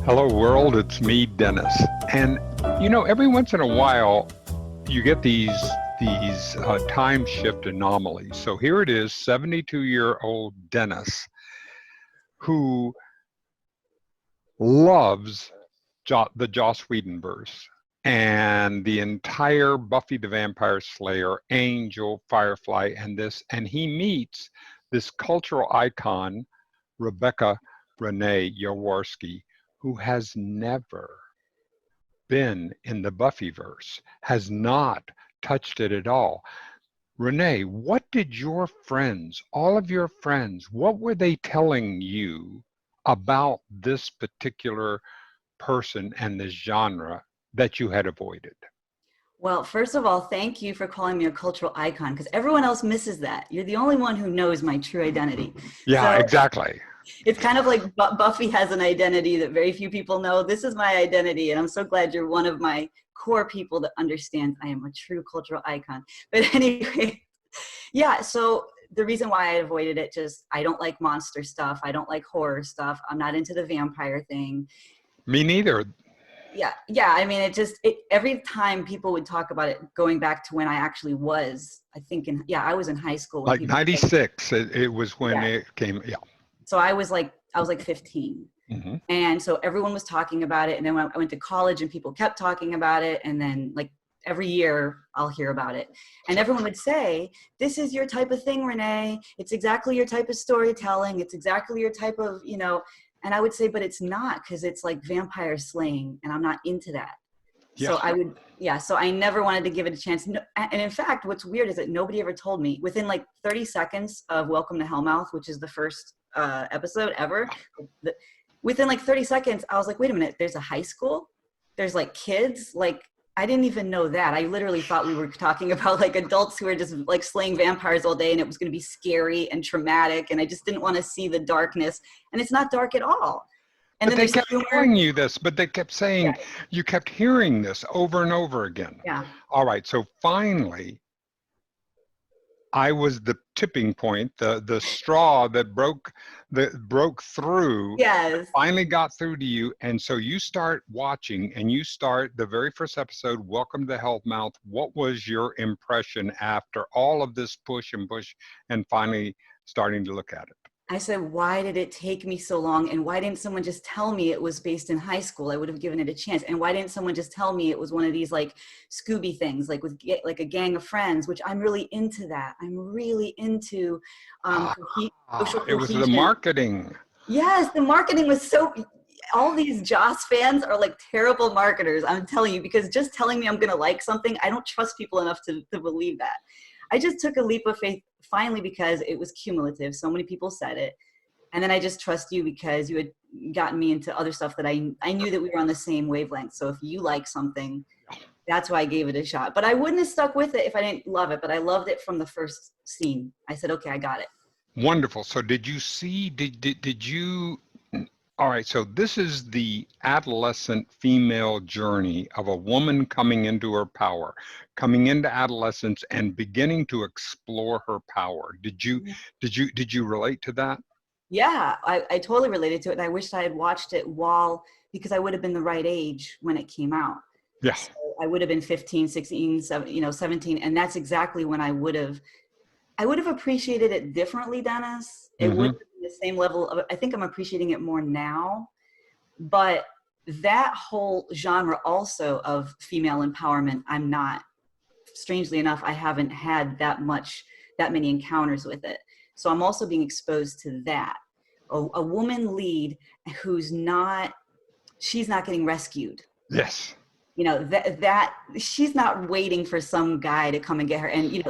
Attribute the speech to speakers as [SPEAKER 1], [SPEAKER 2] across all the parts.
[SPEAKER 1] Hello, world. It's me, Dennis. And every once in a while, you get these time shift anomalies. So here it is, 72-year-old Dennis, who loves the Joss Whedon verse and the entire Buffy the Vampire Slayer, Angel, Firefly, and he meets this cultural icon, Rebecca Renee Yaworski, who has never been in the Buffyverse, has not touched it at all. Renee, what did your friends, all of your friends, what were they telling you about this particular person and this genre that you had avoided?
[SPEAKER 2] Well, first of all, thank you for calling me a cultural icon because everyone else misses that. You're the only one who knows my true identity.
[SPEAKER 1] Yeah,
[SPEAKER 2] So
[SPEAKER 1] exactly.
[SPEAKER 2] it's kind of like Buffy has an identity that very few people know. This is my identity, and I'm so glad you're one of my core people that understands I am a true cultural icon. But anyway, yeah, so the reason why I avoided it, just I don't like monster stuff. I don't like horror stuff. I'm not into the vampire thing.
[SPEAKER 1] Me neither.
[SPEAKER 2] Yeah, I mean, every time people would talk about it, going back to when I actually was, I think I was in high school when
[SPEAKER 1] Like
[SPEAKER 2] people
[SPEAKER 1] 96, it was when
[SPEAKER 2] yeah.
[SPEAKER 1] it came. Yeah.
[SPEAKER 2] So I was like 15.
[SPEAKER 1] Mm-hmm.
[SPEAKER 2] And so everyone was talking about it. And then when I went to college and people kept talking about it. And then like every year I'll hear about it. And everyone would say, this is your type of thing, Renee. It's exactly your type of storytelling. It's exactly your type of, and I would say, but it's not, because it's like vampire slaying and I'm not into that.
[SPEAKER 1] Yeah.
[SPEAKER 2] So I never wanted to give it a chance. No, and in fact, what's weird is that nobody ever told me within like 30 seconds of Welcome to Hellmouth, which is the first episode ever. Within like 30 seconds, I was like, wait a minute, there's a high school? There's like kids? Like, I didn't even know that. I literally thought we were talking about like adults who are just like slaying vampires all day and it was going to be scary and traumatic. And I just didn't want to see the darkness. And it's not dark at all. And
[SPEAKER 1] But
[SPEAKER 2] then
[SPEAKER 1] they
[SPEAKER 2] there's
[SPEAKER 1] kept
[SPEAKER 2] humor.
[SPEAKER 1] telling you this, but they kept saying,
[SPEAKER 2] Yeah.
[SPEAKER 1] you kept hearing this over and over again.
[SPEAKER 2] Yeah.
[SPEAKER 1] All right, so finally, I was the tipping point, the straw that broke through,
[SPEAKER 2] Yes.
[SPEAKER 1] finally got through to you. And so you start watching and you start the very first episode, Welcome to Hellmouth. What was your impression after all of this push and push and finally starting to look at it?
[SPEAKER 2] I said, why did it take me so long? And why didn't someone just tell me it was based in high school? I would have given it a chance. And why didn't someone just tell me it was one of these like Scooby things, like with like a gang of friends, which I'm really into that. I'm really into social
[SPEAKER 1] It was the
[SPEAKER 2] cohesion.
[SPEAKER 1] marketing.
[SPEAKER 2] Yes, the marketing was all these Joss fans are like terrible marketers, I'm telling you, because just telling me I'm going to like something, I don't trust people enough to believe that. I just took a leap of faith finally because it was cumulative. So many people said it. And then I just trust you because you had gotten me into other stuff that I knew that we were on the same wavelength. So if you like something, that's why I gave it a shot. But I wouldn't have stuck with it if I didn't love it. But I loved it from the first scene. I said, okay, I got it.
[SPEAKER 1] Wonderful. So did you all right, so this is the adolescent female journey of a woman coming into her power, coming into adolescence and beginning to explore her power. Did you relate to that?
[SPEAKER 2] Yeah, I totally related to it. And I wish I had watched it because I would have been the right age when it came out.
[SPEAKER 1] Yeah.
[SPEAKER 2] So I would have been 15, 16, 17. And that's exactly when I would have appreciated it differently, Dennis. It
[SPEAKER 1] Mm-hmm.
[SPEAKER 2] would have been the same level of, I think I'm appreciating it more now. But that whole genre also of female empowerment, I'm not. Strangely enough, I haven't had that many encounters with it. So I'm also being exposed to that. A woman lead she's not getting rescued.
[SPEAKER 1] Yes.
[SPEAKER 2] That she's not waiting for some guy to come and get her. And,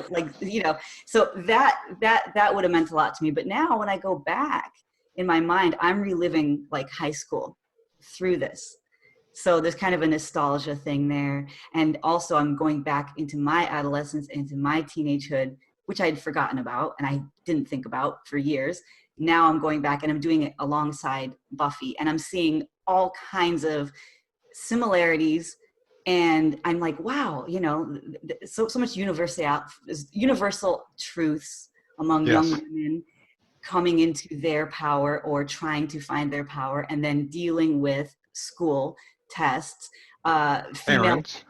[SPEAKER 2] so that would have meant a lot to me. But now when I go back in my mind, I'm reliving like high school through this. So there's kind of a nostalgia thing there. And also I'm going back into my adolescence, into my teenagehood, which I'd forgotten about and I didn't think about for years. Now I'm going back and I'm doing it alongside Buffy and I'm seeing all kinds of similarities. And I'm like, wow, so much universal truths among young
[SPEAKER 1] Yes.
[SPEAKER 2] women coming into their power or trying to find their power, and then dealing with school tests, female,
[SPEAKER 1] Parents.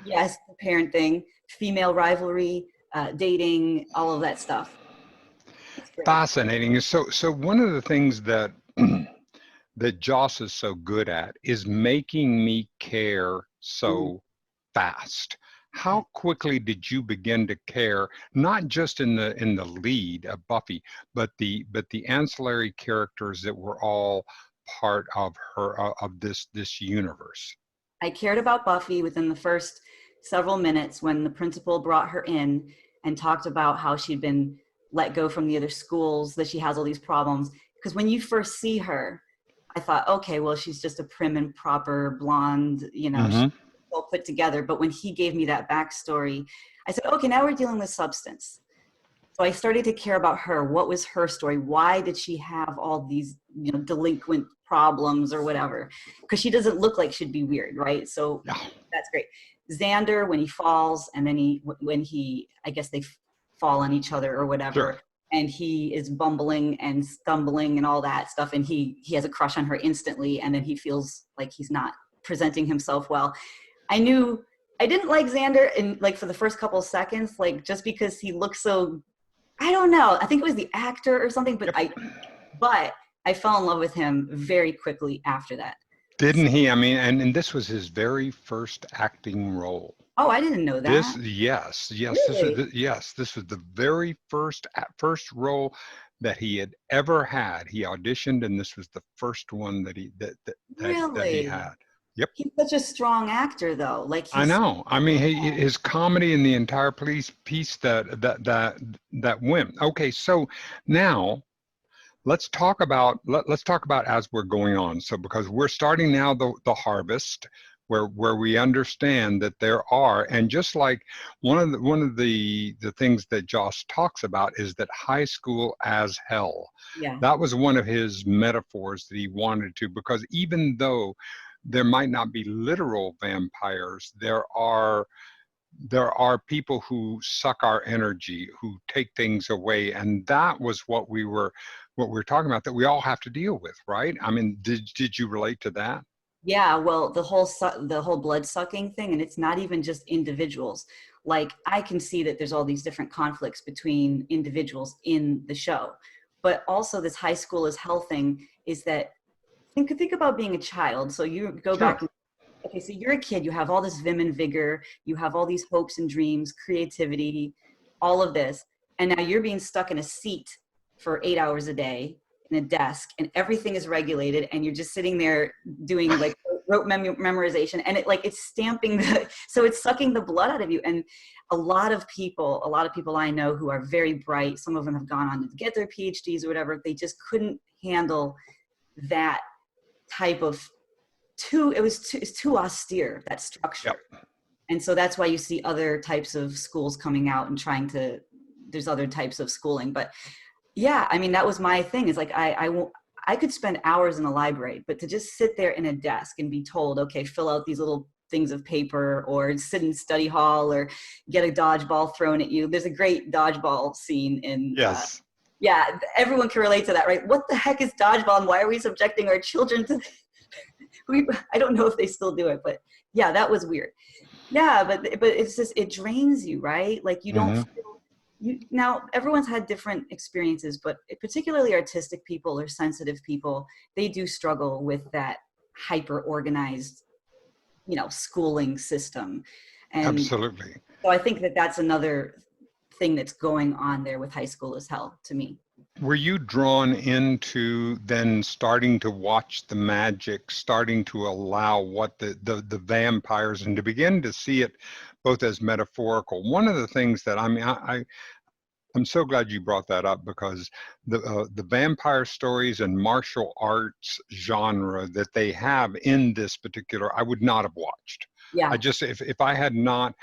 [SPEAKER 2] yes, the parent thing, female rivalry, dating, all of that stuff. It's great.
[SPEAKER 1] Fascinating. So one of the things that that Joss is so good at is making me care
[SPEAKER 2] Mhm.
[SPEAKER 1] so fast.
[SPEAKER 2] Yeah.
[SPEAKER 1] How quickly did you begin to care, not just in the lead of Buffy, but the ancillary characters that were all part of her of this universe?
[SPEAKER 2] I cared about Buffy within the first several minutes when the principal brought her in and talked about how she'd been let go from the other schools, that she has all these problems. Because when you first see her, I thought, okay, well, she's just a prim and proper blonde, she's
[SPEAKER 1] Mm-hmm.
[SPEAKER 2] all put together. But when he gave me that backstory, I said, okay, now we're dealing with substance. So I started to care about her. What was her story? Why did she have all these, delinquent problems or whatever? Because she doesn't look like she'd be weird, right? So
[SPEAKER 1] Yeah,
[SPEAKER 2] that's great. Xander, when he falls, and then I guess they fall on each other or
[SPEAKER 1] sure.
[SPEAKER 2] whatever, and he is bumbling and stumbling and all that stuff, and he has a crush on her instantly, and then he feels like he's not presenting himself well. I knew I didn't like Xander in like for the first couple of seconds, like just because he looked so, I don't know. I think it was the actor or something, but
[SPEAKER 1] Yep.
[SPEAKER 2] I fell in love with him very quickly after that. So,
[SPEAKER 1] Didn't he? I mean, and this was his very first acting role.
[SPEAKER 2] oh, I didn't know
[SPEAKER 1] This,
[SPEAKER 2] that. Really?
[SPEAKER 1] yes, this was the very first role that he had ever had. He auditioned, and this was the first one that he
[SPEAKER 2] Really?
[SPEAKER 1] had. Yep,
[SPEAKER 2] He's such a strong actor, though. Like
[SPEAKER 1] I
[SPEAKER 2] he's,
[SPEAKER 1] know. I mean, his comedy and the entire police piece that went. Okay, so now let's talk about as we're going on. So because we're starting now the harvest where we understand that there are, and just like one of the things that Josh talks about is that high school as hell.
[SPEAKER 2] yeah,
[SPEAKER 1] That was one of his metaphors that he wanted to, because even though there might not be literal vampires, there are people who suck our energy, who take things away, and that was what we're talking about, that we all have to deal with, right? I mean, did you relate to that?
[SPEAKER 2] yeah. Well, the whole blood sucking thing, and it's not even just individuals. Like I can see that there's all these different conflicts between individuals in the show, but also this high school is hell thing is that think about being a child. So you go
[SPEAKER 1] Sure.
[SPEAKER 2] back. Okay, so you're a kid, you have all this vim and vigor, you have all these hopes and dreams, creativity, all of this. And now you're being stuck in a seat for 8 hours a day in a desk, and everything is regulated, and you're just sitting there doing like rote memorization, and it's stamping so it's sucking the blood out of you. And a lot of people I know who are very bright, some of them have gone on to get their PhDs or whatever, they just couldn't handle that type of it's too austere, that
[SPEAKER 1] Yep.
[SPEAKER 2] structure. And so that's why you see other types of schools coming out and there's other types of schooling. But yeah, I mean, that was my thing, is like I could spend hours in a library, but to just sit there in a desk and be told, okay, fill out these little things of paper, or sit in study hall, or get a dodgeball thrown at you. There's a great dodgeball scene in
[SPEAKER 1] Yes.
[SPEAKER 2] yeah, everyone can relate to that, right? What the heck is dodgeball, and why are we subjecting our children to I don't know if they still do it, but yeah, that was weird. Yeah, but it's just, it drains you, right? Like you don't
[SPEAKER 1] Hmm.
[SPEAKER 2] feel you now. Everyone's had different experiences, but particularly artistic people or sensitive people, they do struggle with that hyper organized, schooling system. And
[SPEAKER 1] Absolutely.
[SPEAKER 2] so I think that that's another thing that's going on there with high school as hell to me.
[SPEAKER 1] Were you drawn into then starting to watch the magic, starting to allow what the vampires, and to begin to see it both as metaphorical? One of the things that, I mean, I'm so glad you brought that up, because the vampire stories and martial arts genre that they have in this particular, I would not have watched. I
[SPEAKER 2] Yeah.
[SPEAKER 1] just, if I had not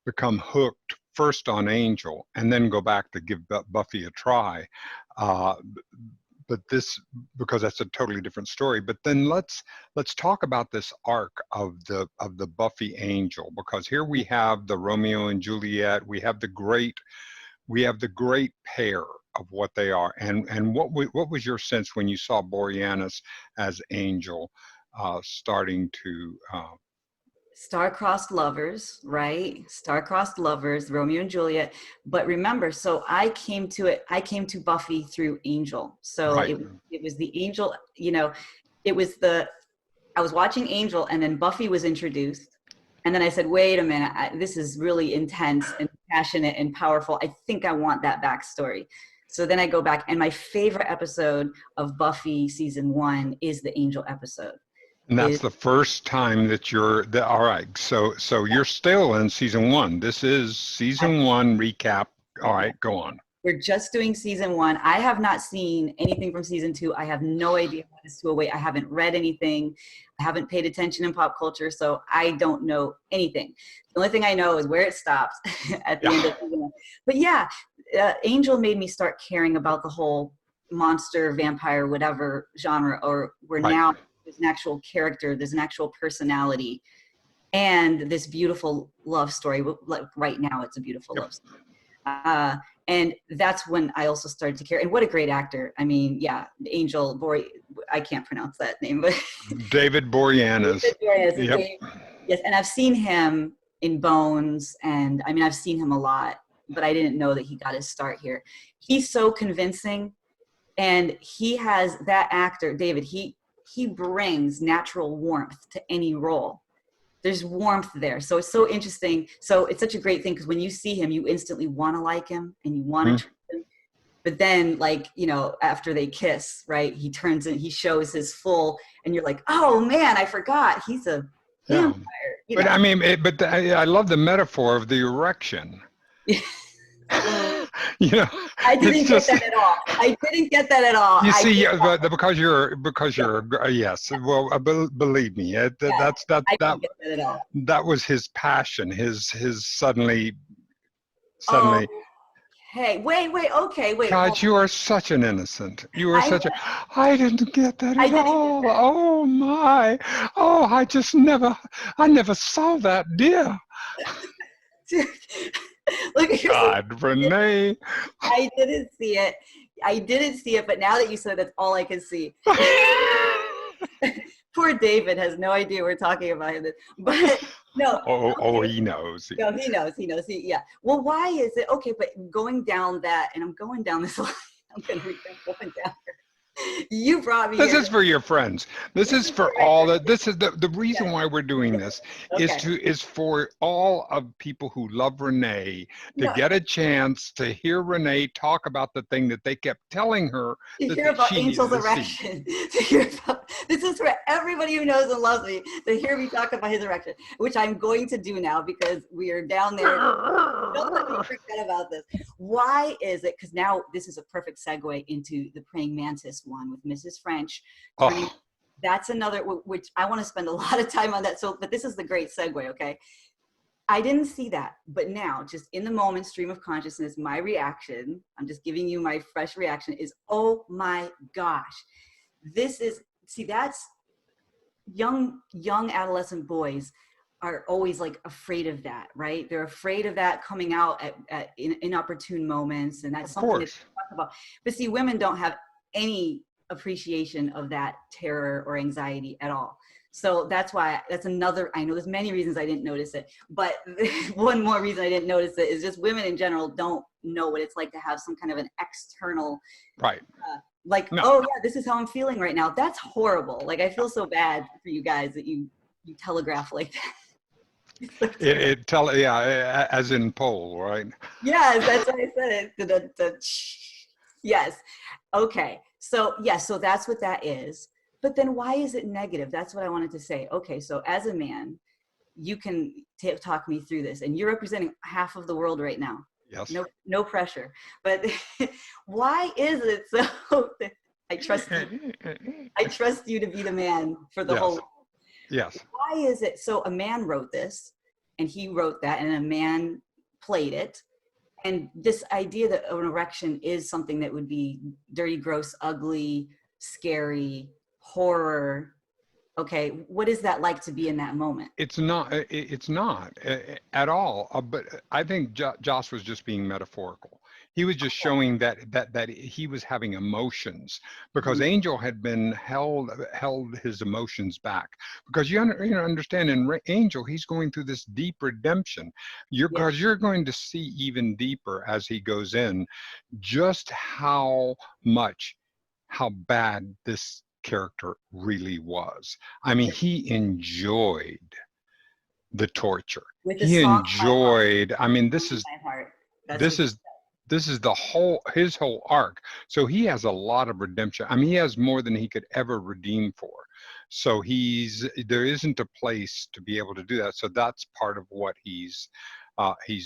[SPEAKER 1] become hooked first on Angel and then go back to give Buffy a try, uh, but this, because that's a totally different story. But then let's talk about this arc of the Buffy Angel, because here we have the Romeo and Juliet, we have the great we have the great pair of what they are. And what was your sense when you saw Boreanaz as Angel starting to
[SPEAKER 2] Star-crossed lovers, right? Star-crossed lovers, Romeo and Juliet. But remember, so I came to Buffy through Angel. So
[SPEAKER 1] right?
[SPEAKER 2] it was the Angel, it was I was watching Angel, and then Buffy was introduced. And then I said, wait a minute, this is really intense and passionate and powerful. I think I want that backstory. So then I go back, and my favorite episode of Buffy season 1 is the Angel episode.
[SPEAKER 1] And that's the first time that all right. So you're still in season 1. This is season 1 recap. All right, go on.
[SPEAKER 2] We're just doing season 1. I have not seen anything from season 2. I have no idea what is to await. I haven't read anything. I haven't paid attention in pop culture, so I don't know anything. The only thing I know is where it stops at the end of season 1. But yeah, Angel made me start caring about the whole monster, vampire, whatever genre, or we're now there's an actual character, there's an actual personality, and this beautiful love story. Like right now, it's a beautiful love story. And that's when I also started to care. And what a great actor. I mean, yeah, Angel, I can't pronounce that name, but
[SPEAKER 1] David Boreanaz.
[SPEAKER 2] Yep. Yes, and I've seen him in Bones, and I mean, I've seen him a lot, but I didn't know that he got his start here. He's so convincing, and he has that actor, David, he brings natural warmth to any role. There's warmth there. So it's so interesting. So it's such a great thing because when you see him, you instantly want to like him and you want to trust him. But then, like, after they kiss, right, he turns and he shows his full, and you're like, oh man, I forgot. He's a vampire.
[SPEAKER 1] But I mean, I love the metaphor of the erection.
[SPEAKER 2] I didn't get that at all. I didn't get that at all.
[SPEAKER 1] You see, because you're yes. Well, believe me,
[SPEAKER 2] I didn't get that at all.
[SPEAKER 1] That was his passion. His suddenly.
[SPEAKER 2] Hey, wait. Okay, wait.
[SPEAKER 1] God, you are such an innocent. You are such a. I didn't get that at all. Oh my. Oh, I never saw that, dear.
[SPEAKER 2] Look,
[SPEAKER 1] God, Renee.
[SPEAKER 2] I didn't see it, but now that you said it, that's all I can see. Poor David has no idea we're talking about him. But no.
[SPEAKER 1] Oh, he knows.
[SPEAKER 2] No, he knows. Yeah. Well, why is it okay? But going down that, and I'm going down this line. I'm going to go down here. You brought me.
[SPEAKER 1] This is for your friends. This is for all that. This is the reason why we're doing this is for all of people who love Renee to get a chance to hear Renee talk about the thing that they kept telling her.
[SPEAKER 2] To hear about Angel's erection. This is for everybody who knows and loves me to hear me talk about his erection, which I'm going to do now because we are down there. Don't let me forget about this. Why is it? Because now this is a perfect segue into the praying mantis one with Mrs. French. That's another, which I want to spend a lot of time on that. So, but this is the great segue, okay? I didn't see that, but now just in the moment, stream of consciousness, my reaction, I'm just giving you my fresh reaction is, oh my gosh, that's young adolescent boys are always like afraid of that, right? They're afraid of that coming out at inopportune moments. And that's something that we talk about. But see, women don't have any appreciation of that terror or anxiety at all. So that's another, I know there's many reasons I didn't notice it, but one more reason I didn't notice it is just women in general don't know what it's like to have some kind of an external, oh yeah, this is how I'm feeling right now. That's horrible. Like, I feel so bad for you guys that you telegraph like that.
[SPEAKER 1] As in pole, right?
[SPEAKER 2] Yes, that's what I said. Yes. Okay. So yes, so that's what that is. But then why is it negative? That's what I wanted to say. Okay, so as a man, you can talk me through this, and you're representing half of the world right now.
[SPEAKER 1] Yes.
[SPEAKER 2] No pressure. But why is it so? I trust you. I trust you to be the man for the whole.
[SPEAKER 1] Yes.
[SPEAKER 2] Why is it so? A man wrote this, and he wrote that, and a man played it. And this idea that an erection is something that would be dirty, gross, ugly, scary, horror. Okay, what is that like to be in that moment?
[SPEAKER 1] It's not at all. But I think Joss was just being metaphorical. He was just showing that he was having emotions, because
[SPEAKER 2] Mhm.
[SPEAKER 1] Angel had been held his emotions back. Because you understand, in Angel, he's going through this deep redemption.
[SPEAKER 2] Yeah.
[SPEAKER 1] Because you're going to see even deeper as he goes in, just how bad this character really was. I mean, he enjoyed the torture.
[SPEAKER 2] With a
[SPEAKER 1] He
[SPEAKER 2] song in my heart.
[SPEAKER 1] enjoyed, I mean,
[SPEAKER 2] Song in my heart. That's what
[SPEAKER 1] this
[SPEAKER 2] he
[SPEAKER 1] is this is his whole arc. So he has a lot of redemption. I mean, he has more than he could ever redeem for. So there isn't a place to be able to do that. So that's part of what he's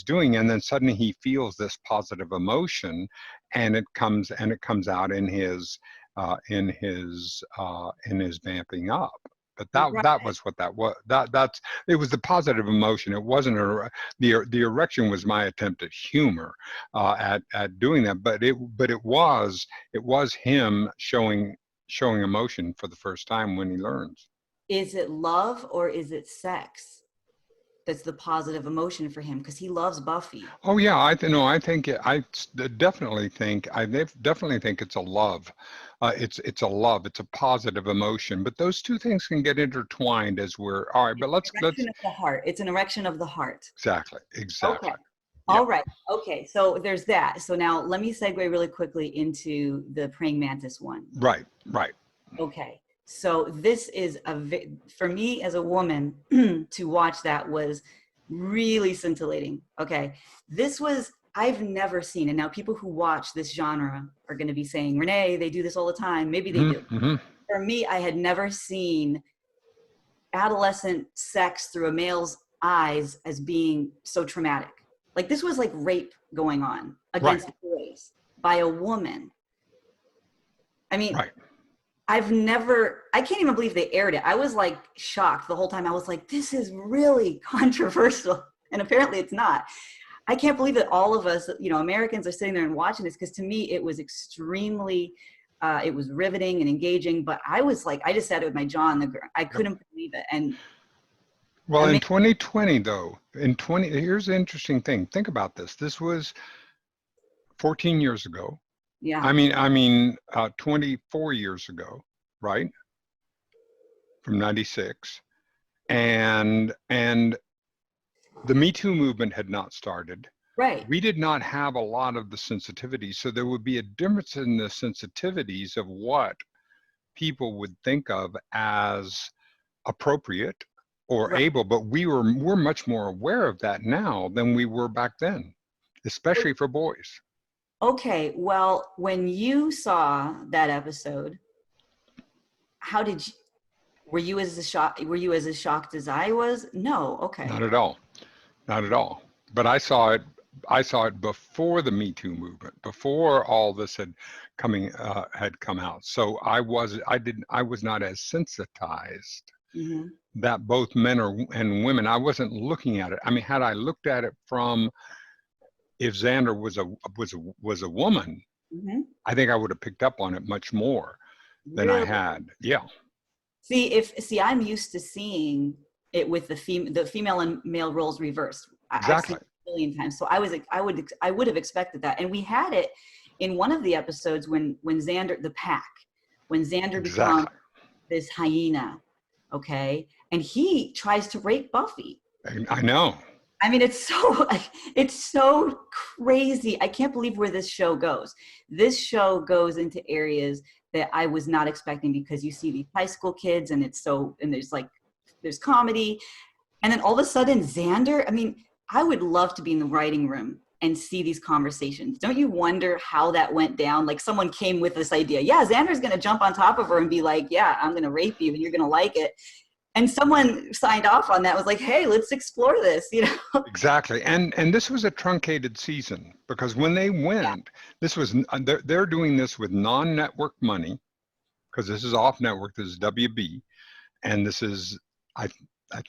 [SPEAKER 1] doing. And then suddenly he feels this positive emotion, and it comes out in his vamping up. But
[SPEAKER 2] right.
[SPEAKER 1] that was what that was. It was the positive emotion. It wasn't the erection was my attempt at humor, at doing that. But it was him showing emotion for the first time when he learns.
[SPEAKER 2] Is it love or is it sex that's the positive emotion for him? Because he loves Buffy.
[SPEAKER 1] Oh yeah, I think definitely think it's a love. It's a love. It's a positive emotion. But those two things can get intertwined as we're all right. But let's
[SPEAKER 2] Erection of the heart. It's an erection of the heart. Okay.
[SPEAKER 1] exactly. Yeah.
[SPEAKER 2] All right. Okay. So there's that. So now let me segue really quickly into the praying mantis one.
[SPEAKER 1] Right. Right.
[SPEAKER 2] Okay. So this is for me as a woman to watch that was really scintillating. Okay. I've never seen, and now people who watch this genre are going to be saying, Renee, they do this all the time. Maybe they do.
[SPEAKER 1] Mm-hmm.
[SPEAKER 2] For me, I had never seen adolescent sex through a male's eyes as being so traumatic. Like this was like rape going on against
[SPEAKER 1] Right.
[SPEAKER 2] boys by a woman. I mean,
[SPEAKER 1] Right.
[SPEAKER 2] I can't even believe they aired it. I was like shocked the whole time. I was like, this is really controversial. And apparently it's not. I can't believe that all of us, Americans are sitting there and watching this, because to me it was extremely, it was riveting and engaging, but I was like, I just sat with my jaw on the ground. I couldn't believe it. And
[SPEAKER 1] Well,
[SPEAKER 2] I
[SPEAKER 1] in
[SPEAKER 2] mean,
[SPEAKER 1] 2020 though, here's the interesting thing. Think about this. This was 14 years ago.
[SPEAKER 2] yeah,
[SPEAKER 1] I mean, 24 years ago, right? From 96. And the Me Too movement had not started.
[SPEAKER 2] right.
[SPEAKER 1] We did not have a lot of the sensitivities. So there would be a difference in the sensitivities of what people would think of as appropriate or
[SPEAKER 2] Right.
[SPEAKER 1] able, but we're much more aware of that now than we were back then, especially for boys.
[SPEAKER 2] Okay. Well, when you saw that episode, how did you, were you as shocked as I was? No. Okay.
[SPEAKER 1] Not at all. Not at all. But I saw it before the Me Too movement, before all this had come out. So I was not as sensitized
[SPEAKER 2] Hmm.
[SPEAKER 1] that both men and women. I wasn't looking at it. I mean, had I looked at it from, if Xander was a woman,
[SPEAKER 2] Hmm.
[SPEAKER 1] I think I would have picked up on it much more than I
[SPEAKER 2] Really?
[SPEAKER 1] had. Yeah,
[SPEAKER 2] See, I'm used to seeing it with the female and male roles reversed. I've seen
[SPEAKER 1] exactly.
[SPEAKER 2] it a million times. So I would have expected that. And we had it in one of the episodes when Xander, the pack, when Xander becomes
[SPEAKER 1] Exactly.
[SPEAKER 2] this hyena, okay? And he tries to rape Buffy.
[SPEAKER 1] I know.
[SPEAKER 2] I mean, it's so crazy. I can't believe where this show goes. This show goes into areas that I was not expecting, because you see these high school kids and there's comedy. And then all of a sudden Xander, I mean, I would love to be in the writing room and see these conversations. Don't you wonder how that went down? Like someone came with this idea. Yeah, Xander's going to jump on top of her and be like, yeah, I'm going to rape you and you're going to like it. And someone signed off on that, was like, hey, let's explore this.
[SPEAKER 1] Exactly. And this was a truncated season, because when they
[SPEAKER 2] Yeah.
[SPEAKER 1] went, they're doing this with non-network money, because this is off network, this is WB, and this is, I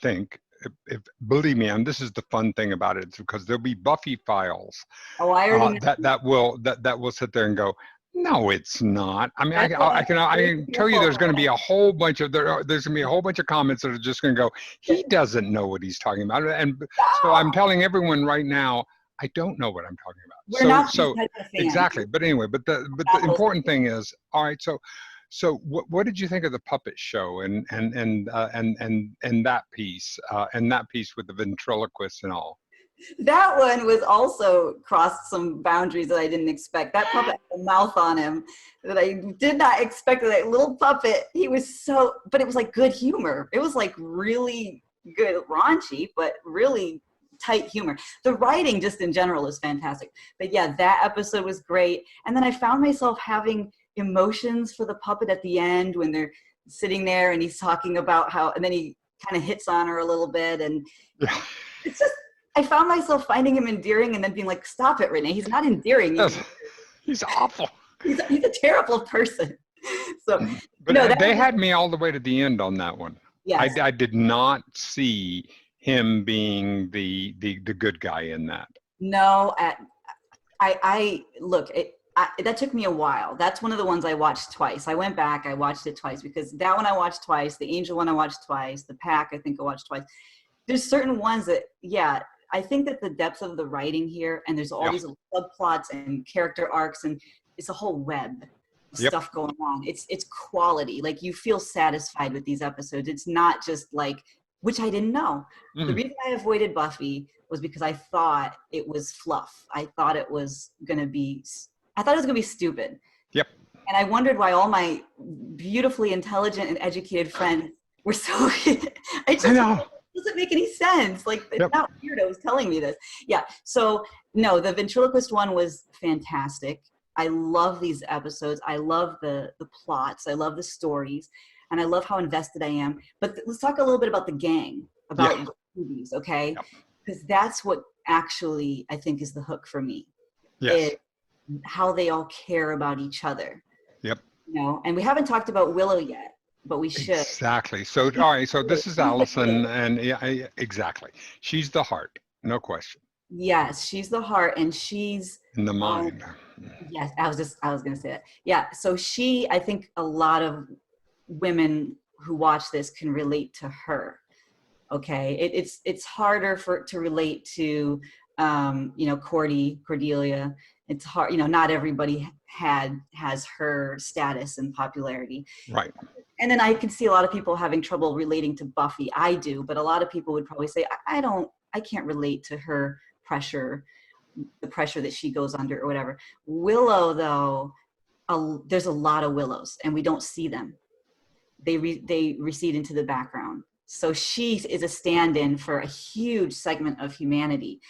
[SPEAKER 1] think, if believe me, and this is the fun thing about it, it's because there'll be Buffy files
[SPEAKER 2] Oh, I already know.
[SPEAKER 1] that will sit there and go, no, it's not. I mean,
[SPEAKER 2] That's why
[SPEAKER 1] I
[SPEAKER 2] I'm
[SPEAKER 1] can tell you,
[SPEAKER 2] careful.
[SPEAKER 1] there's going to be a whole bunch of there's going to be a whole bunch of comments that are just going to go, he doesn't know what he's talking about, and so I'm telling everyone right now, I don't know what I'm talking about.
[SPEAKER 2] We're not these type of fans.
[SPEAKER 1] Exactly. But anyway, but the important thing is, all right. So what did you think of the puppet show and that piece with the ventriloquist and all?
[SPEAKER 2] That one was also crossed some boundaries that I didn't expect. That puppet had a mouth on him that I did not expect. That little puppet, he was so, but it was like good humor. It was like really good, raunchy, but really tight humor. The writing just in general is fantastic. But yeah, that episode was great. And then I found myself having emotions for the puppet at the end when they're sitting there and he's talking about how, and then he kind of hits on her a little bit. And it's just, I found myself finding him endearing and then being like, stop it, Renee. He's not endearing.
[SPEAKER 1] He's awful.
[SPEAKER 2] He's a terrible person. So,
[SPEAKER 1] but no, they had me all the way to the end on that one.
[SPEAKER 2] Yes.
[SPEAKER 1] I did not see him being the good guy in that.
[SPEAKER 2] No, I look, that took me a while. That's one of the ones I watched twice. I went back, I watched it twice because that one I watched twice. The Angel one I watched twice. The Pack I think I watched twice. There's certain ones that, yeah, I think that the depth of the writing here, and there's all these subplots and character arcs, and it's a whole web of stuff going on. It's quality. Like you feel satisfied with these episodes. It's not just like, which I didn't know. The reason I avoided Buffy was because I thought it was fluff. I thought it was gonna be stupid.
[SPEAKER 1] Yep.
[SPEAKER 2] And I wondered why all my beautifully intelligent and educated friends were so. I know. Doesn't make any sense. Like it's not weirdos telling me this. Yeah. So no, the ventriloquist one was fantastic. I love these episodes. I love the plots. I love the stories, and I love how invested I am. But let's talk a little bit about the gang, about the movies, okay? Because that's what actually I think is the hook for me.
[SPEAKER 1] Yes.
[SPEAKER 2] How they all care about each other.
[SPEAKER 1] Yep.
[SPEAKER 2] You know, and we haven't talked about Willow yet. But we should.
[SPEAKER 1] Exactly. So, all right. So this is Allison, and exactly. She's the heart, no question.
[SPEAKER 2] Yes, she's the heart, and she's
[SPEAKER 1] in the mind.
[SPEAKER 2] Yes, I was going to say that. Yeah. So I think a lot of women who watch this can relate to her. Okay. It's harder to relate to, Cordelia. It's hard. Not everybody has her status and popularity.
[SPEAKER 1] Right.
[SPEAKER 2] And then I can see a lot of people having trouble relating to Buffy. I do, but a lot of people would probably say, I can't relate to her pressure, the pressure that she goes under or whatever. Willow, though, there's a lot of Willows and we don't see them. They recede into the background. So she is a stand-in for a huge segment of humanity.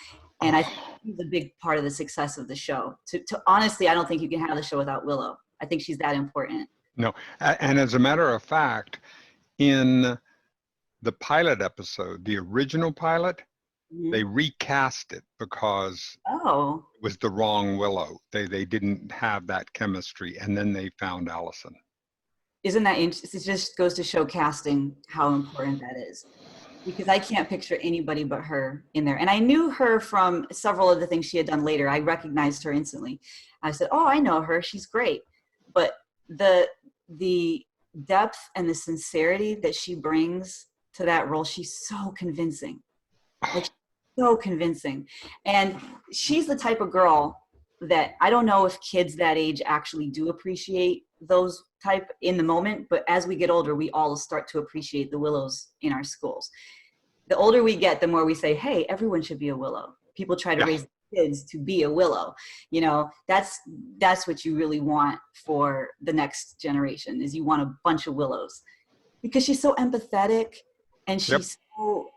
[SPEAKER 2] And I think she's a big part of the success of the show. To honestly, I don't think you can have the show without Willow. I think she's that important.
[SPEAKER 1] No, and as a matter of fact, in the pilot episode, the original pilot, they recast it because it was the wrong Willow. They didn't have that chemistry, and then they found Allison.
[SPEAKER 2] Isn't that interesting? It just goes to show casting how important that is. Because I can't picture anybody but her in there. And I knew her from several of the things she had done later. I recognized her instantly. I said, I know her. She's great. But the depth and the sincerity that she brings to that role, she's so convincing. Like, so convincing. And she's the type of girl that I don't know if kids that age actually do appreciate those type in the moment, but as we get older, we all start to appreciate the Willows in our schools. The older we get, the more we say, hey, everyone should be a Willow. People try to raise kids to be a Willow. That's what you really want for the next generation, is you want a bunch of Willows, because she's so empathetic and she's so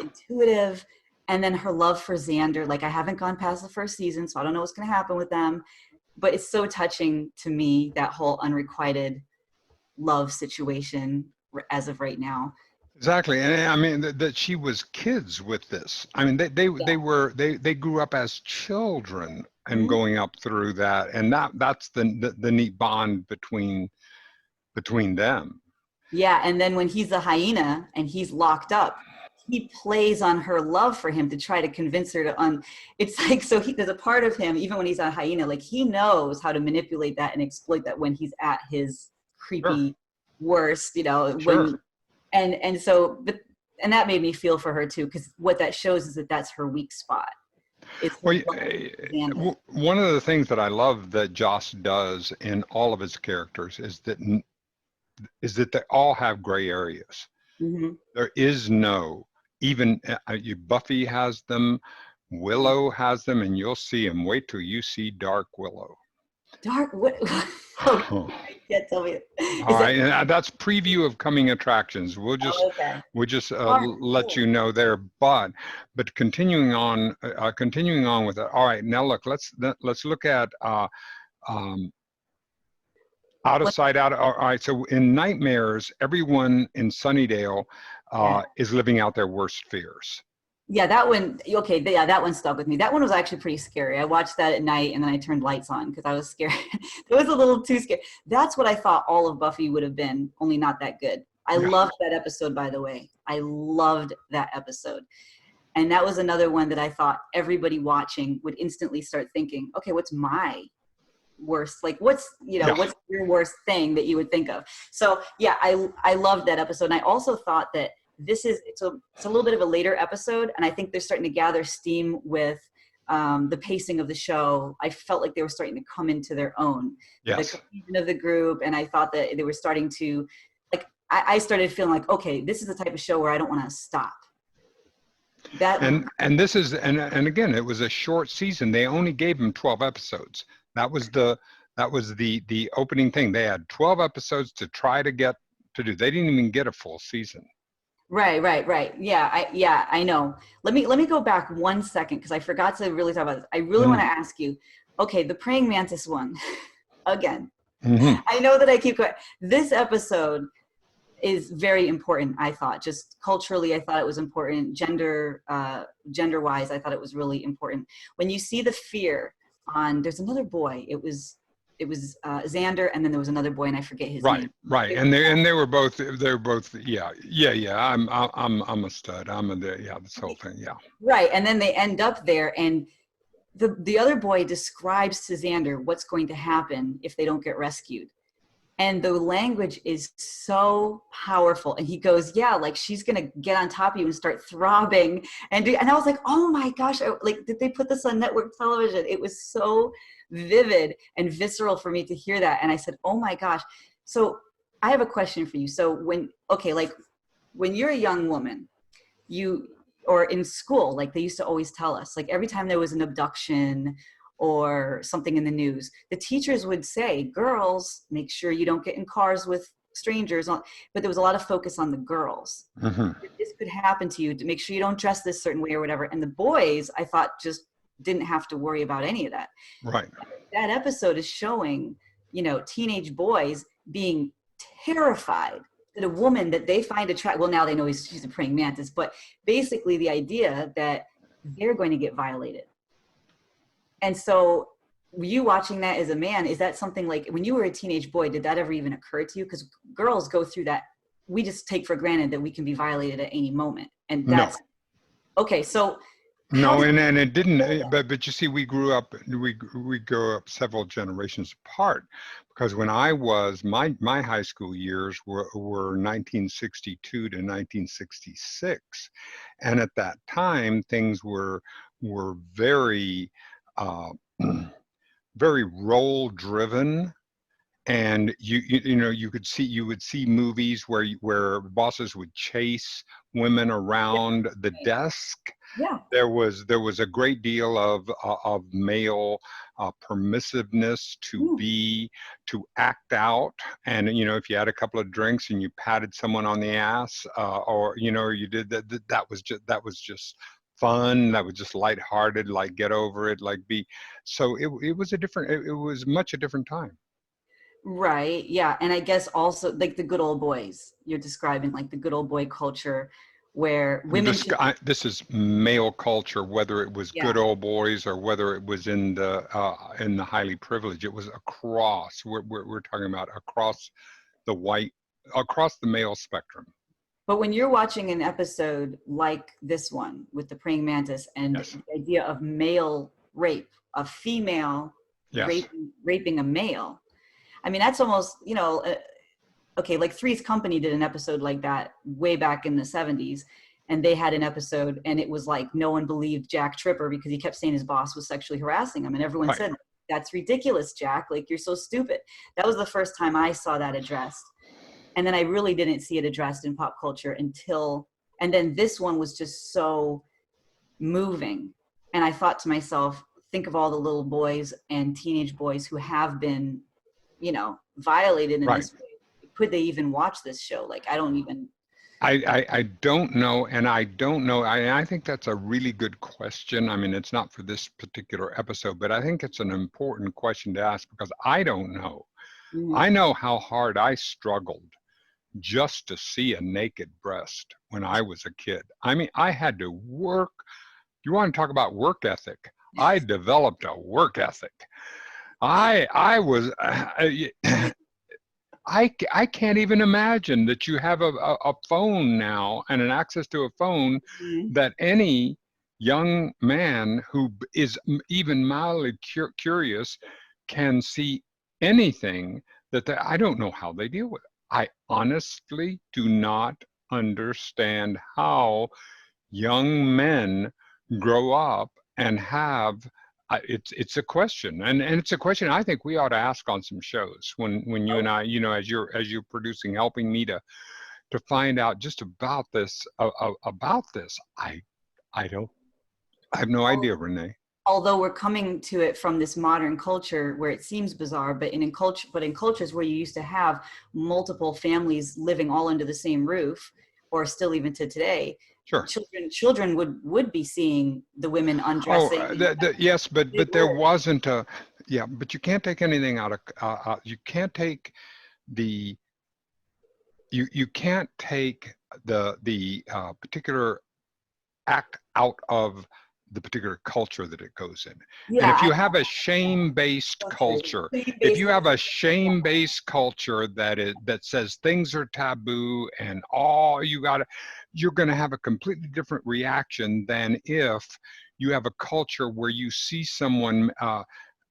[SPEAKER 2] intuitive. And then her love for Xander, like I haven't gone past the first season, so I don't know what's going to happen with them. But it's so touching to me, that whole unrequited love situation as of right now.
[SPEAKER 1] Exactly. And I mean that she was kids with this. I mean, they grew up as children and going up through that. And that's the neat bond between them. Yeah.
[SPEAKER 2] And then when he's a hyena and he's locked up, he plays on her love for him to try to convince her to it's like, so there's a part of him, even when he's a hyena, like he knows how to manipulate that and exploit that when he's at his creepy worst, when, and that made me feel for her too, because what that shows is that that's her weak spot. It's
[SPEAKER 1] Well,
[SPEAKER 2] his love for Xander.
[SPEAKER 1] one of the things that I love that Joss does in all of his characters is that they all have gray areas.
[SPEAKER 2] Hmm.
[SPEAKER 1] There is no, even Buffy has them, Willow has them, and you'll see them. Wait till you see Dark Willow.
[SPEAKER 2] Dark, what? Okay, you can't tell me.
[SPEAKER 1] All
[SPEAKER 2] Is that
[SPEAKER 1] right, and that's preview of coming attractions.
[SPEAKER 2] okay?
[SPEAKER 1] We'll just
[SPEAKER 2] Dark,
[SPEAKER 1] let you know there. But continuing on with it. All right, now look, let's look at um, out of
[SPEAKER 2] what,
[SPEAKER 1] sight, out of. All right, so in nightmares, everyone in Sunnydale
[SPEAKER 2] yeah.
[SPEAKER 1] is living out their worst fears.
[SPEAKER 2] Yeah, that one, okay, yeah, that one stuck with me. That one was actually pretty scary. I watched that at night and then I turned lights on because I was scared. It was a little too scary. That's what I thought all of Buffy would have been, only not that good. I
[SPEAKER 1] Yeah.
[SPEAKER 2] loved that episode, by the way. I loved that episode. And that was another one that I thought everybody watching would instantly start thinking, okay, what's my worst? Like, what's
[SPEAKER 1] Yeah.
[SPEAKER 2] your worst thing that you would think of? So yeah, I loved that episode. And I also thought that it's a little bit of a later episode, and I think they're starting to gather steam with the pacing of the show. I felt like they were starting to come into their own, the
[SPEAKER 1] Yes.
[SPEAKER 2] cohesion of the group, and I thought that they were starting to, like, I started feeling like, okay, this is the type of show where I don't want to stop.
[SPEAKER 1] And this is and again, it was a short season. They only gave him 12 episodes. That was the opening thing. They had 12 episodes to try to get to do. They didn't even get a full season.
[SPEAKER 2] Right. Yeah, I know. Let me go back 1 second because I forgot to really talk about this. I really want to ask you. Okay, the praying mantis one, again.
[SPEAKER 1] Mm-hmm.
[SPEAKER 2] I know that I keep going. This episode is very important. I thought, just culturally, I thought it was important. Gender-wise, I thought it was really important. When you see the fear on, there's another boy. It was Xander, and then there was another boy, and I forget his name.
[SPEAKER 1] Right, and they were both yeah. I'm a stud. This whole thing, yeah.
[SPEAKER 2] Right, and then they end up there, and the other boy describes to Xander what's going to happen if they don't get rescued. And the language is so powerful. And he goes, yeah, like she's going to get on top of you and start throbbing. And I was like, oh my gosh, like, did they put this on network television? It was so vivid and visceral for me to hear that. And I said, oh my gosh. So I have a question for you. So when you're a young woman, or in school, like they used to always tell us, like every time there was an abduction or something in the news, the teachers would say, girls, make sure you don't get in cars with strangers. But there was a lot of focus on the girls.
[SPEAKER 1] Mm-hmm.
[SPEAKER 2] This could happen to you, to make sure you don't dress this certain way or whatever. And the boys, I thought, just didn't have to worry about any of that.
[SPEAKER 1] Right.
[SPEAKER 2] That episode is showing, teenage boys being terrified that a woman that they find attractive, well, now they know she's a praying mantis, but basically the idea that they're going to get violated. And so you watching that as a man, is that something like when you were a teenage boy, did that ever even occur to you? Because girls go through that. We just take for granted that we can be violated at any moment. And that's okay. So
[SPEAKER 1] no, and it didn't, but you see, we grew up several generations apart, because when I was, my high school years were 1962 to 1966. And at that time, things were very, very role driven. And you would see movies where bosses would chase women around the desk.
[SPEAKER 2] Yeah.
[SPEAKER 1] There was a great deal of male permissiveness to act out, and if you had a couple of drinks and you patted someone on the ass, or you did that was just fun. That was just lighthearted, like get over it, like be. So it was much a different time.
[SPEAKER 2] Right. Yeah. And I guess also like the good old boys, you're describing like the good old boy culture where women.
[SPEAKER 1] This is male culture, whether it was good old boys or whether it was in the highly privileged. It was across. We're talking about across the male spectrum.
[SPEAKER 2] But when you're watching an episode like this one with the praying mantis and the idea of male rape, a female raping a male, I mean, that's almost, okay, like Three's Company did an episode like that way back in the 70s. and they had an episode, and it was like no one believed Jack Tripper because he kept saying his boss was sexually harassing him, and everyone
[SPEAKER 1] Right.
[SPEAKER 2] said, that's ridiculous, Jack, like you're so stupid. That was the first time I saw that addressed. And then I really didn't see it addressed in pop culture until, and then this one was just so moving. And I thought to myself, think of all the little boys and teenage boys who have been, violated in
[SPEAKER 1] Right.
[SPEAKER 2] this way. Could they even watch this show? Like, I don't even.
[SPEAKER 1] I don't know, and I don't know. I think that's a really good question. I mean, it's not for this particular episode, but I think it's an important question to ask because I don't know. I know how hard I struggled just to see a naked breast when I was a kid. I mean, I had to work. You want to talk about work ethic? I developed a work ethic. I was I can't even imagine that you have a phone now and an access to a phone that any young man who is even mildly curious can see anything that I don't know how they deal with it. I honestly do not understand how young men grow up and have it's a question, and it's a question I think we ought to ask on some shows when you and I, as you're producing, helping me to find out just about this about this. I don't I have no idea, Renee.
[SPEAKER 2] Although we're coming to it from this modern culture where it seems bizarre, but in cultures where you used to have multiple families living all under the same roof, or still even to today,
[SPEAKER 1] Sure.
[SPEAKER 2] children would be seeing the women undressing.
[SPEAKER 1] Yes, but there wasn't a, yeah, but you can't take anything out of you can't take the you can't take the particular act out of the particular culture that it goes in. And if you have a shame-based culture, if you have a shame-based culture that says things are taboo and you're going to have a completely different reaction than if you have a culture where you see someone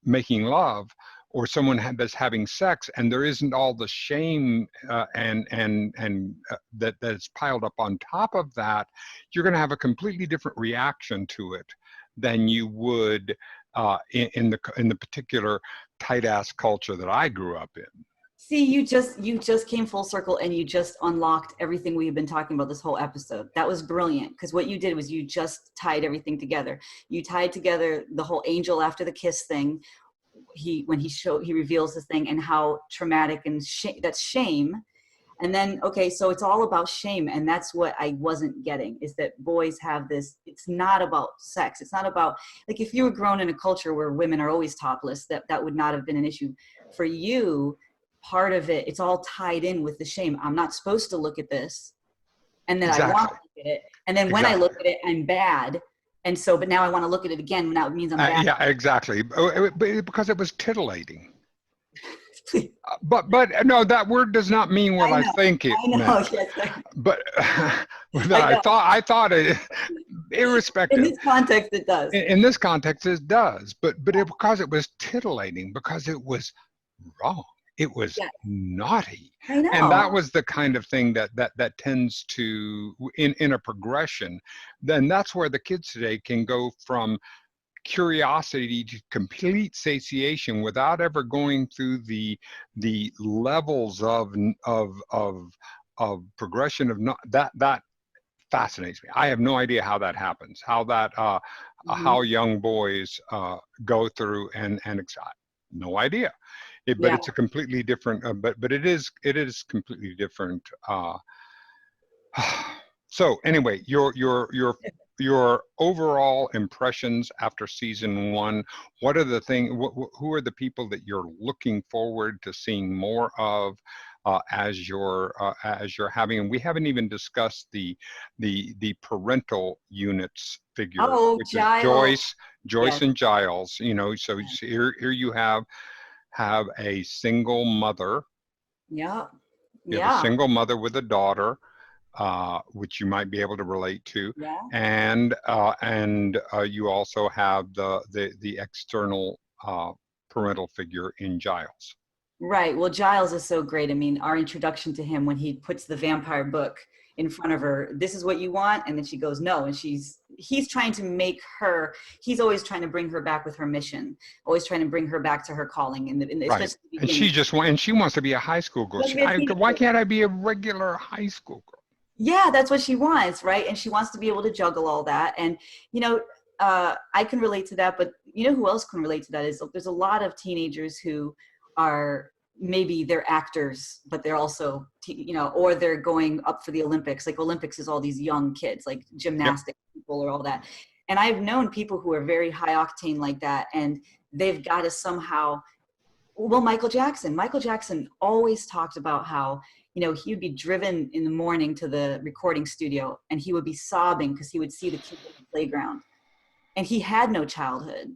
[SPEAKER 1] making love or someone that's having sex, and there isn't all the shame that's piled up on top of that. You're going to have a completely different reaction to it than you would in the particular tight-ass culture that I grew up in.
[SPEAKER 2] See, you just came full circle, and you just unlocked everything we've been talking about this whole episode. That was brilliant, because what you did was you just tied everything together. You tied together the whole angel after the kiss thing. He reveals this thing and how traumatic and that's shame. And then, okay, so it's all about shame. And that's what I wasn't getting, is that boys have this, it's not about sex. It's not about, like, if you were grown in a culture where women are always topless, that would not have been an issue. For you, part of it, it's all tied in with the shame. I'm not supposed to look at this. And then I want to look at it. And then when I look at it, I'm bad. And so, but now I want to look at it again. Now it means I'm bad.
[SPEAKER 1] Yeah, exactly. Because it was tittillating. But no, that word does not mean what I think it meant. Yes, but I thought it, irrespective.
[SPEAKER 2] In this context, it does.
[SPEAKER 1] In this context, it does. But because it was titillating, because it was wrong. It was naughty.
[SPEAKER 2] I know.
[SPEAKER 1] And that was the kind of thing that tends to, in a progression, then that's where the kids today can go from curiosity to complete satiation without ever going through the levels of progression of that fascinates me. I have no idea how that happens, how how young boys go through and no idea. But it's a completely different. But it is completely different. So anyway, your overall impressions after season 1. What are the things? Who are the people that you're looking forward to seeing more of as you're having? And we haven't even discussed the parental units figure, which is Joyce and Giles. So here you have a single mother.
[SPEAKER 2] Yeah.
[SPEAKER 1] You have a single mother with a daughter, which you might be able to relate to.
[SPEAKER 2] Yeah.
[SPEAKER 1] And you also have the external parental figure in Giles.
[SPEAKER 2] Right. Well, Giles is so great. I mean, our introduction to him when he puts the vampire book in front of her, this is what you want, and then she goes no, and he's trying to make her. He's always trying to bring her back with her mission, always trying to bring her back to her calling,
[SPEAKER 1] Right.
[SPEAKER 2] especially the
[SPEAKER 1] And
[SPEAKER 2] beginning.
[SPEAKER 1] she wants to be a high school girl.
[SPEAKER 2] She wants to be a
[SPEAKER 1] Why
[SPEAKER 2] teenager.
[SPEAKER 1] can't I be a regular high school girl?
[SPEAKER 2] Yeah, that's what she wants, right? And she wants to be able to juggle all that. And you know, I can relate to that, but you know who else can relate to that is there's a lot of teenagers who are maybe they're actors, but they're also, or they're going up for the Olympics. Like Olympics is all these young kids, like
[SPEAKER 1] Yep.
[SPEAKER 2] gymnastic people or all that. And I've known people who are very high octane like that, and they've got to somehow. Well, Michael Jackson always talked about how, he would be driven in the morning to the recording studio and he would be sobbing because he would see the kids at the playground. And he had no childhood.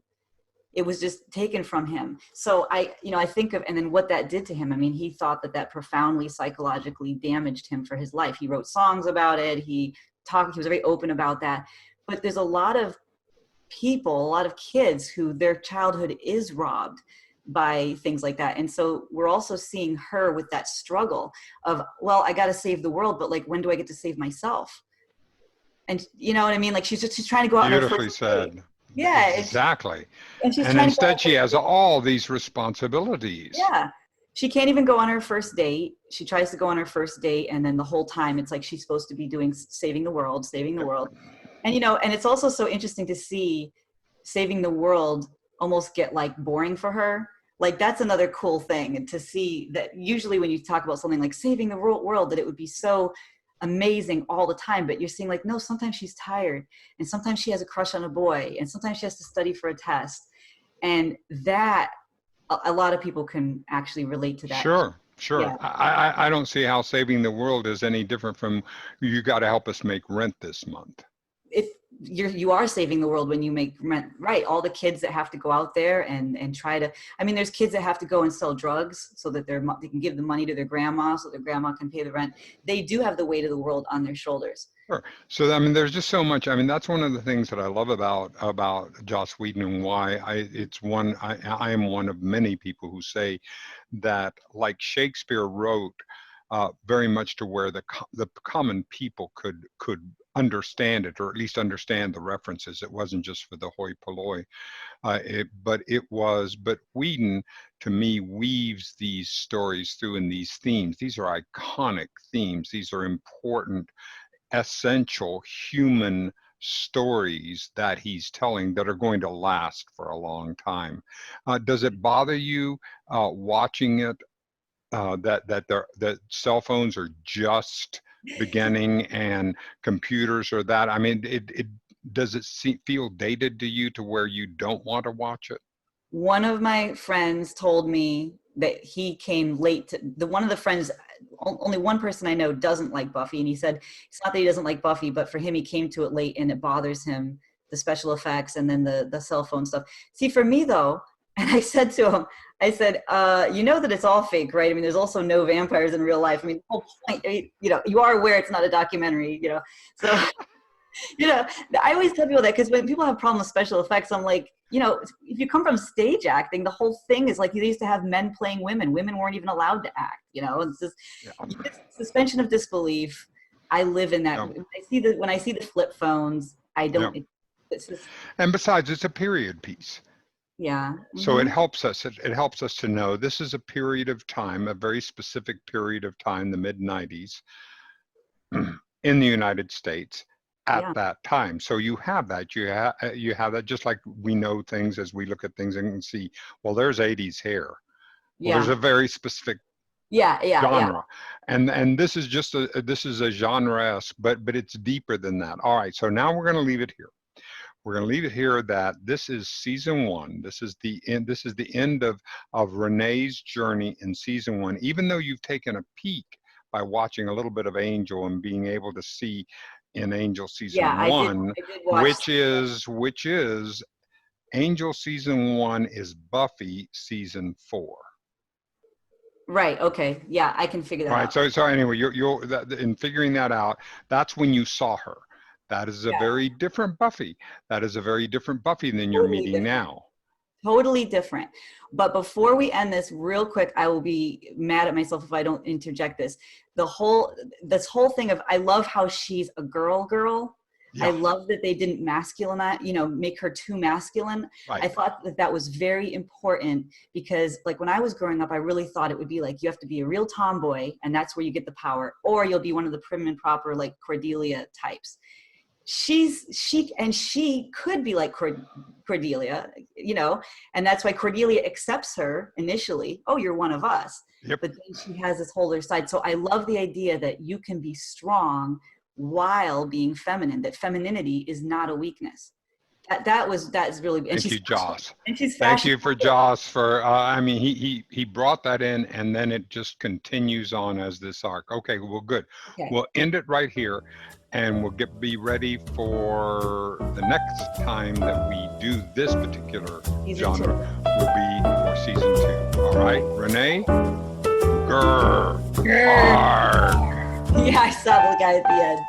[SPEAKER 2] It was just taken from him. So I think of, and then what that did to him. I mean, he thought that profoundly psychologically damaged him for his life. He wrote songs about it. He was very open about that. But there's a lot of people, a lot of kids who their childhood is robbed by things like that. And so we're also seeing her with that struggle of, well, I got to save the world, but like, when do I get to save myself? And you know what I mean? Like she's trying to go out on her
[SPEAKER 1] Beautifully
[SPEAKER 2] first date.
[SPEAKER 1] said.
[SPEAKER 2] Yeah.
[SPEAKER 1] Exactly.
[SPEAKER 2] And she's
[SPEAKER 1] And
[SPEAKER 2] trying to go on
[SPEAKER 1] instead
[SPEAKER 2] her
[SPEAKER 1] she
[SPEAKER 2] first
[SPEAKER 1] has
[SPEAKER 2] date.
[SPEAKER 1] all these responsibilities.
[SPEAKER 2] Yeah. She can't even go on her first date. She tries to go on her first date. And then the whole time it's like, she's supposed to be doing saving the world.
[SPEAKER 1] Yep.
[SPEAKER 2] And, and it's also so interesting to see saving the world almost get like boring for her. Like that's another cool thing. And to see that usually when you talk about something like saving the world, that it would be so amazing all the time, but you're seeing like, no, sometimes she's tired and sometimes she has a crush on a boy and sometimes she has to study for a test. And that a lot of people can actually relate to that.
[SPEAKER 1] Sure.
[SPEAKER 2] Yeah.
[SPEAKER 1] I don't see how saving the world is any different from you got to help us make rent this month.
[SPEAKER 2] If you are saving the world when you make rent, right? All the kids that have to go out there and try to, I mean, there's kids that have to go and sell drugs so that they can give the money to their grandma so their grandma can pay the rent. They do have the weight of the world on their shoulders.
[SPEAKER 1] Sure. So I mean, there's just so much. I mean, that's one of the things that I love about Joss Whedon and why I am one of many people who say that like Shakespeare wrote very much to where the common people could understand it, or at least understand the references. It wasn't just for the hoi polloi, but Whedon to me weaves these stories through in these themes. These are iconic themes. These are important, essential human stories that he's telling that are going to last for a long time. Does it bother you watching it that cell phones are just beginning and computers are that? I mean, does it feel dated to you to where you don't want to watch it?
[SPEAKER 2] One of my friends told me that he came late to one of the friends, only one person I know doesn't like Buffy. And he said, it's not that he doesn't like Buffy, but for him, he came to it late and it bothers him, the special effects and then the cell phone stuff. See, for me though, and I said to him, I said, you know that it's all fake, right? I mean, there's also no vampires in real life. I mean, the whole point, you are aware it's not a documentary, so, I always tell people that because when people have problems with special effects, I'm like, if you come from stage acting, the whole thing is like they used to have men playing women. Women weren't even allowed to act, it's just suspension of disbelief. I live in that.
[SPEAKER 1] Yeah.
[SPEAKER 2] When I see the flip phones, I don't,
[SPEAKER 1] Yeah.
[SPEAKER 2] it's just,
[SPEAKER 1] And besides, it's a period piece.
[SPEAKER 2] yeah.
[SPEAKER 1] So it helps us. It helps us to know this is a period of time, a very specific period of time, the mid 90s in the United States at that time. So you have that. You have that, just like we know things as we look at things and see, well, there's 80s hair. Well, there's a very specific genre. And this is just this is a genre, but it's deeper than that. All right. So now we're going to leave it here. We're going to leave it here that this is season 1. This is the end. This is the end of Renee's journey in season 1. Even though you've taken a peek by watching a little bit of Angel and being able to see in Angel season 1, which is Angel season 1 is Buffy season 4.
[SPEAKER 2] Right. Okay. Yeah, I can figure that out.
[SPEAKER 1] Right. So anyway, you're in figuring that out. That's when you saw her. That is a very different Buffy. That is a very different Buffy than you're meeting now.
[SPEAKER 2] totally different. But before we end this real quick, I will be mad at myself if I don't interject this. This whole thing of, I love how she's a girl.
[SPEAKER 1] Yeah.
[SPEAKER 2] I love that they didn't masculinize, make her too masculine.
[SPEAKER 1] Right.
[SPEAKER 2] I thought that was very important, because like when I was growing up, I really thought it would be like, you have to be a real tomboy and that's where you get the power, or you'll be one of the prim and proper, like Cordelia types. She could be like Cordelia, and that's why Cordelia accepts her initially. Oh, you're one of us.
[SPEAKER 1] Yep.
[SPEAKER 2] But then she has this whole other side. So I love the idea that you can be strong while being feminine, that femininity is not a weakness. That's really.
[SPEAKER 1] Thank you, Joss.
[SPEAKER 2] And she's
[SPEAKER 1] Thank you for Joss for. I mean, he brought that in, and then it just continues on as this arc. Okay, well, good.
[SPEAKER 2] Okay.
[SPEAKER 1] We'll end it right here, and we'll be ready for the next time that we do this particular genre. Will be for season 2. All right, Renee. Grr.
[SPEAKER 2] Yeah, I saw the guy at the end.